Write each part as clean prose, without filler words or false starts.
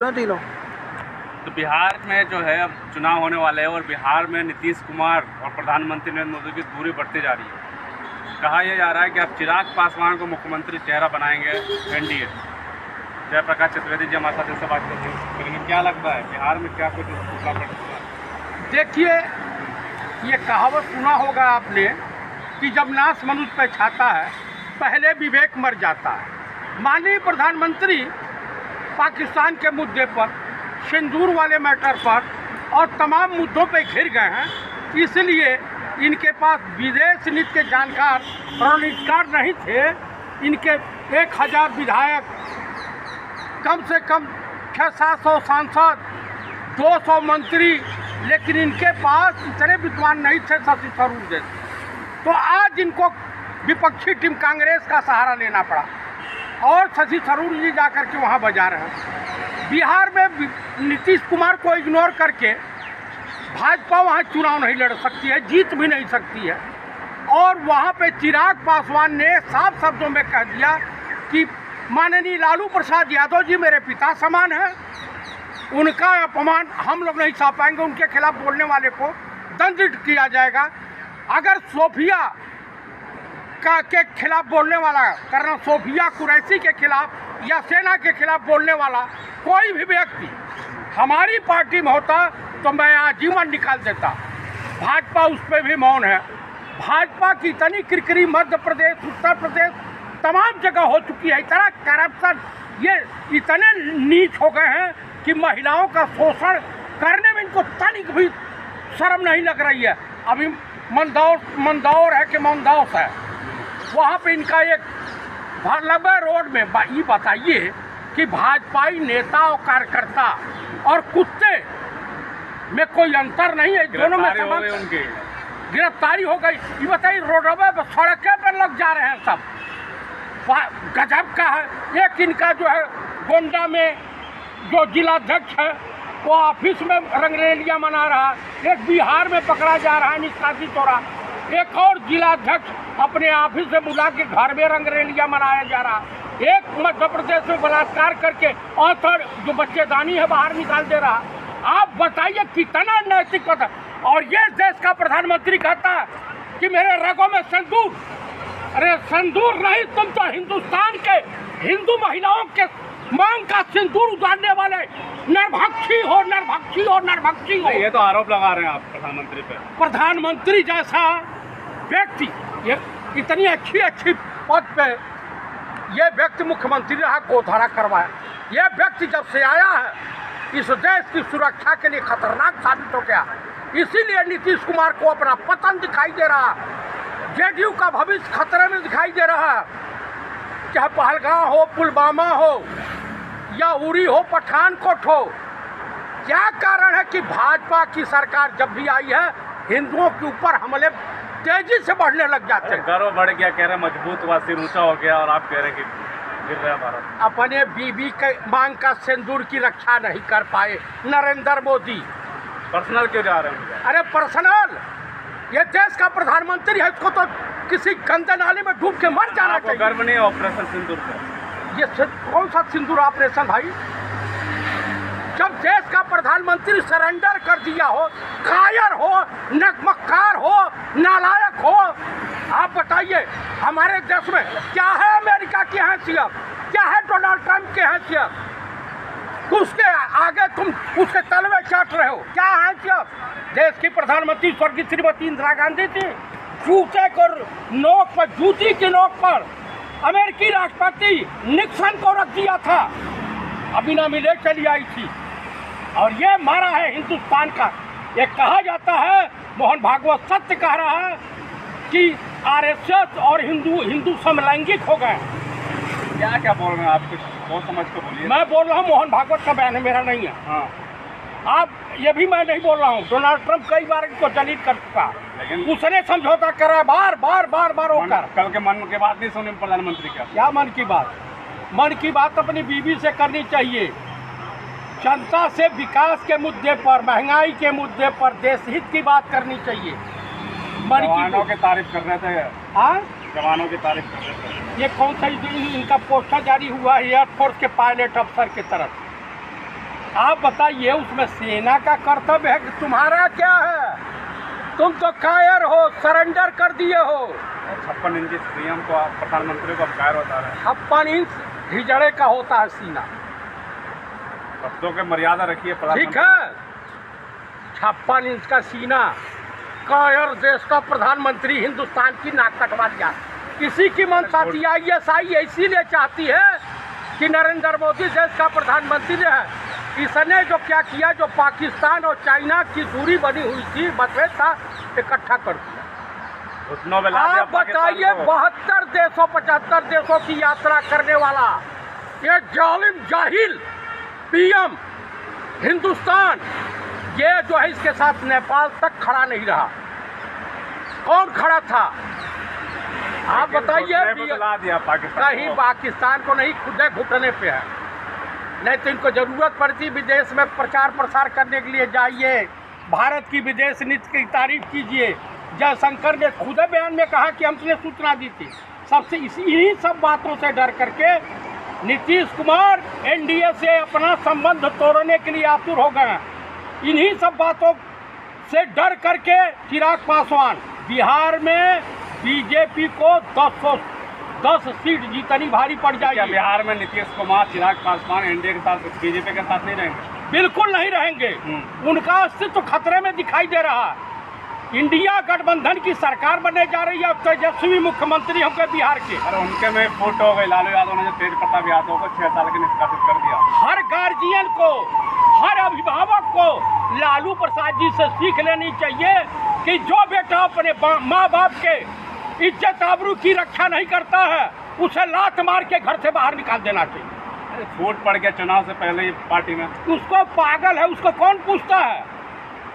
तीनों। तो बिहार में जो है अब चुनाव होने वाले हैं और बिहार में नीतीश कुमार और प्रधानमंत्री नरेंद्र मोदी की दूरी बढ़ती जा रही है। कहा यह जा रहा है कि अब चिराग पासवान को मुख्यमंत्री चेहरा बनाएंगे एनडीए। जयप्रकाश चतुर्वेदी जी हमारे साथ इससे बात करेंगे। क्या लगता है बिहार में क्या कुछ टूटा पड़ा? देखिए, ये कहावत सुना होगा आपने कि जब नाश मनुष्य पे छाता है पहले विवेक मर जाता है। माननीय प्रधानमंत्री पाकिस्तान के मुद्दे पर, सिंदूर वाले मैटर पर और तमाम मुद्दों पे घिर गए हैं, इसलिए इनके पास विदेश नीति के जानकार रणनीतिकार नहीं थे। इनके 1000 विधायक, कम से कम 600-700 सांसद, 200 मंत्री, लेकिन इनके पास इतने विद्वान नहीं थे शशि थरूर जैसे। तो आज इनको विपक्षी टीम कांग्रेस का सहारा लेना पड़ा और शशि थरूर जी जाकर के वहाँ बजा रहे हैं। बिहार में नीतीश कुमार को इग्नोर करके भाजपा वहाँ चुनाव नहीं लड़ सकती है, जीत भी नहीं सकती है। और वहाँ पे चिराग पासवान ने साफ शब्दों में कह दिया कि माननीय लालू प्रसाद यादव जी मेरे पिता समान हैं, उनका अपमान हम लोग नहीं सह पाएंगे, उनके खिलाफ बोलने वाले को दंडित किया जाएगा। अगर सोफिया के खिलाफ बोलने वाला, कर्नल सोफिया कुरैशी के खिलाफ या सेना के खिलाफ बोलने वाला कोई भी व्यक्ति हमारी पार्टी में होता तो मैं आजीवन निकाल देता। भाजपा उस पर भी मौन है। भाजपा की इतनी किरकिरी मध्य प्रदेश, उत्तर प्रदेश, तमाम जगह हो चुकी है। इतना करप्शन, ये इतने नीच हो गए हैं कि महिलाओं का शोषण करने में इनको तनिक भी शर्म नहीं लग रही है। अभी मंदौर है कि मंदौस है, वहाँ पे इनका एक लंबे रोड में ये बताइए कि भाजपाई नेता और कार्यकर्ता और कुत्ते में कोई अंतर नहीं है। दोनों में समान उनकी गिरफ्तारी हो गई। ये बताइए, रोडवे पर, सड़कें पर लग जा रहे हैं सब। गजब का है। एक इनका जो है गोंडा में जो जिलाध्यक्ष है वो ऑफिस में रंगरेलियाँ मना रहा है। एक बिहार में पकड़ा जा रहा है निष्कासित हो रहा। एक और जिलाध्यक्ष अपने ऑफिस से बुला के घर में रंगरेलियाँ मनाया जा रहा। एक मध्य प्रदेश में बलात्कार करके और जो बच्चेदानी है बाहर निकाल दे रहा। आप बताइए कितना नैतिक पता। और ये देश का प्रधानमंत्री कहता है कि मेरे रगों में सिंदूर। अरे सिंदूर नहीं, तुम तो हिंदुस्तान के हिंदू महिलाओं के मांग का सिंदूर उतारने वाले नरभक्षी हो, नरभक्षी हो, नरभक्षी हो। ये तो आरोप लगा रहे हैं आप प्रधानमंत्री पे। प्रधानमंत्री जैसा व्यक्ति, ये इतनी अच्छी पद पे ये व्यक्ति मुख्यमंत्री रहा, गोधरा करवाया। ये व्यक्ति जब से आया है इस देश की सुरक्षा के लिए खतरनाक साबित हो गया। इसीलिए नीतीश कुमार को अपना पतन दिखाई दे रहा, जेडीयू का भविष्य खतरे में दिखाई दे रहा है। चाहे पहलगाम हो, पुलवामा हो या उरी हो, पठानकोट हो। क्या कारण है कि भाजपा की सरकार जब भी आई है हिंदुओं के ऊपर हमले तेजी से बढ़ने लग जाते हैं। गर्व बढ़ गया, कह रहे मजबूत हुआ, सिर ऊंचा हो गया, और आप कह रहे कि गिर रहा भारत। अपने बीबी के मांग का सिंदूर की रक्षा नहीं कर पाए नरेंद्र मोदी। पर्सनल क्यों जा रहे हैं? अरे पर्सनल, ये देश का प्रधानमंत्री है, इसको तो किसी गंदे नाले में डूब के मर जाना चाहिए। गर्व नहीं है ऑपरेशन सिंदूर का? ये कौन सा सिंदूर ऑपरेशन भाई? जब देश का प्रधानमंत्री सरेंडर कर दिया हो, कायर हो, नकमक्कार हो, नालायक हो, आप बताइए हमारे देश में क्या है अमेरिका की हैसियत, क्या है डोनाल्ड ट्रंप की हैसियत? तो उसके आगे तुम उसके तलवे चाट रहे हो, क्या हैसियत? देश की प्रधानमंत्री स्वर्गीय श्रीमती इंदिरा गांधी थी। जूते को नोक पर, जूती की नोक पर अमेरिकी राष्ट्रपति निक्सन को रख दिया था। अभी ना मिले चली आई थी। और ये मारा है हिंदुस्तान का। ये कहा जाता है, मोहन भागवत सत्य कह रहा है कि आरएसएस और हिंदू समलैंगिक हो गए। क्या क्या बोल रहे हैं आप? कुछ बहुत समझ कर बोलिए। मैं बोल रहा हूँ, मोहन भागवत का बयान है, मेरा नहीं है। हाँ, आप ये भी मैं नहीं बोल रहा हूँ। डोनाल्ड ट्रंप कई बार इनको डिलीट कर चुका, लेकिन उसने समझौता करा बार होकर। कल के मन की बात नहीं सुनी प्रधानमंत्री क्या मन की बात? मन की बात अपनी बीवी से करनी चाहिए। जनता से विकास के मुद्दे पर, महंगाई के मुद्दे पर, देश हित की बात करनी चाहिए। जवानों की तारीफ कर रहे थे। हाँ, जवानों की तारीफ कर रहे थे। ये कौन सा इनका पोस्टर जारी हुआ है एयरफोर्स के पायलट अफसर की तरफ? आप बताइए उसमें सेना का कर्तव्य है कि तुम्हारा क्या है? तुम तो कायर हो, सरेंडर कर दिए हो। 56 इंच सीएम को, प्रधानमंत्री को हम कायर बता रहे हैं। 56 इंच हिजड़े का होता है सीना। शब्दों के मर्यादा रखिए। ठीक है, 56 इंच का सीना, कायर देश का प्रधानमंत्री, हिंदुस्तान की नाक कटवा दिया। इसी की मंशा थी ISI इसीलिए चाहती है कि नरेंद्र मोदी देश का प्रधानमंत्री है। इसने जो क्या किया, जो पाकिस्तान और चाइना की दूरी बनी हुई थी, मतभेद था, इकट्ठा कर दिया। आप बताइए 72 देशों 75 देशों की यात्रा करने वाला ये जालिम जाहिल PM हिंदुस्तान, ये जो है इसके साथ नेपाल तक खड़ा नहीं रहा। कौन खड़ा था आप बताइए? कहीं पाकिस्तान को नहीं, खुद घुटने पे है। नहीं तो इनको जरूरत पड़ती विदेश में प्रचार प्रसार करने के लिए जाइए, भारत की विदेश नीति की तारीफ कीजिए। जयशंकर ने खुद बयान में कहा कि हमने सूचना दी थी। सबसे इन्हीं सब बातों से डर करके नीतीश कुमार NDA से अपना संबंध तोड़ने के लिए आतुर हो गए। इन्हीं सब बातों से डर करके चिराग पासवान बिहार में BJP को 10 सीट जीतनी भारी पड़ जाएगी। बिहार में नीतीश कुमार, चिराग पासवान NDA के साथ, BJP के साथ नहीं रहेंगे? बिल्कुल नहीं रहेंगे। उनका अस्तित्व खतरे में दिखाई दे रहा है। इंडिया गठबंधन की सरकार बनने जा रही है। तेजस्वी मुख्यमंत्री होंगे बिहार के। अरे उनके में फोटो हो गई। लालू यादव ने जो तेज प्रताप यादव को 6 साल के निष्कासित कर दिया। हर गार्जियन को, हर अभिभावक को लालू प्रसाद जी से सीख लेनी चाहिए कि जो बेटा अपने माँ बाप के इज्जत आबरू की रक्षा नहीं करता है, उसे लात मार के घर से बाहर निकाल देना चाहिए। फूट पड़ गया चुनाव से पहले ही पार्टी में। उसको पागल है, उसको कौन पूछता है?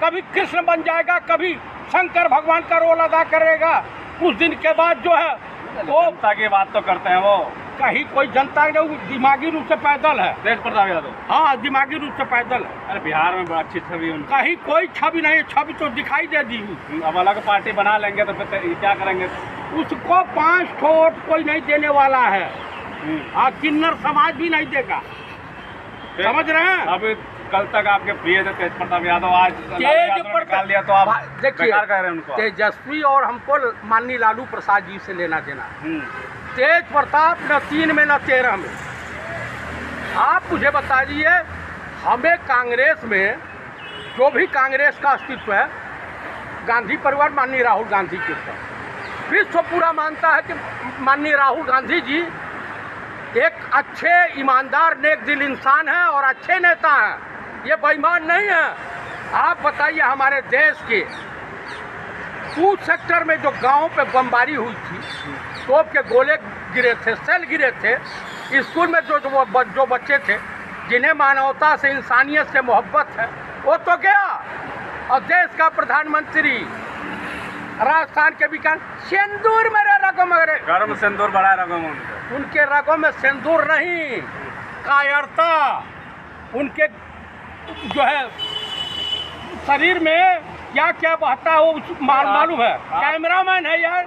कभी कृष्ण बन जाएगा, कभी शंकर भगवान का रोल अदा करेगा। कुछ दिन के बाद जो है वो जनता की बात तो करते हैं। वो कहीं कोई जनता नहीं, दिमागी रूप से पैदल है। तेज प्रताप यादव, हाँ, दिमागी रूप से पैदल है। अरे बिहार में अच्छी छवि उनकी। कहीं कोई छवि नहीं, छवि तो दिखाई दे दी। अब अलग पार्टी बना लेंगे तो फिर क्या करेंगे? उसको 5 वोट कोई नहीं देने वाला है। किन्नर समाज भी नहीं देगा। समझ रहे हैं? अभी कल तक आपके प्रिय थे तेज प्रताप यादव, आज निकाल दिया तो आप देखिए बेकार कह रहे हैं उनको। तेजस्वी और हमको माननीय लालू प्रसाद जी से लेना देना। तेज प्रताप न 3 में न 13 में। आप मुझे बता दीजिए, हमें कांग्रेस में जो भी कांग्रेस का अस्तित्व है, गांधी परिवार माननीय राहुल गांधी के ऊपर विश्व पूरा मानता है कि माननीय राहुल गांधी जी एक अच्छे, ईमानदार, नेक दिल इंसान हैं और अच्छे नेता हैं। ये बेईमान नहीं है। आप बताइए, हमारे देश के पूछ सेक्टर में जो गाँव पे बमबारी हुई थी, तोप के गोले गिरे थे, सेल गिरे थे, स्कूल में जो बच्चे थे जिन्हें मानवता से, इंसानियत से मोहब्बत है, वो तो गया। और देश का प्रधानमंत्री राजस्थान के विकास, सिंदूर मेरे रगों में, गर्म सिंदूर बड़ा रगों में, उनके रगों में सिंदूर नहीं, कायरता। उनके जो है शरीर में क्या क्या बहता है वो मालूम है। कैमरामैन है यार,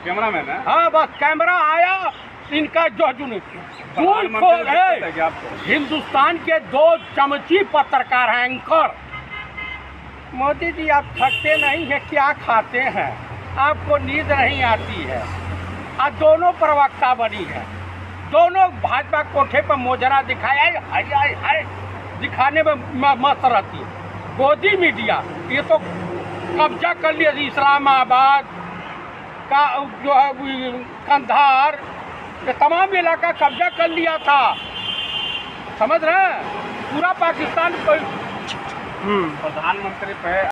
कैमरामैन है। हाँ, बस कैमरा आया, इनका जो है। हिंदुस्तान के 2 चमची पत्रकार हैं, एंकर। मोदी जी, आप थकते नहीं है, क्या खाते हैं? आपको नींद नहीं आती है? आज दोनों प्रवक्ता बनी है, दोनों भाजपा कोठे पर मोजरा दिखाया, हाय दिखाने में मस्त रहती है। गोदी मीडिया ये तो कब्जा कर लिया। इस्लामाबाद का जो है कंधार, ये तमाम इलाका कब्जा कर लिया था। समझ रहे हैं? पूरा पाकिस्तान कोई प्रधानमंत्री पे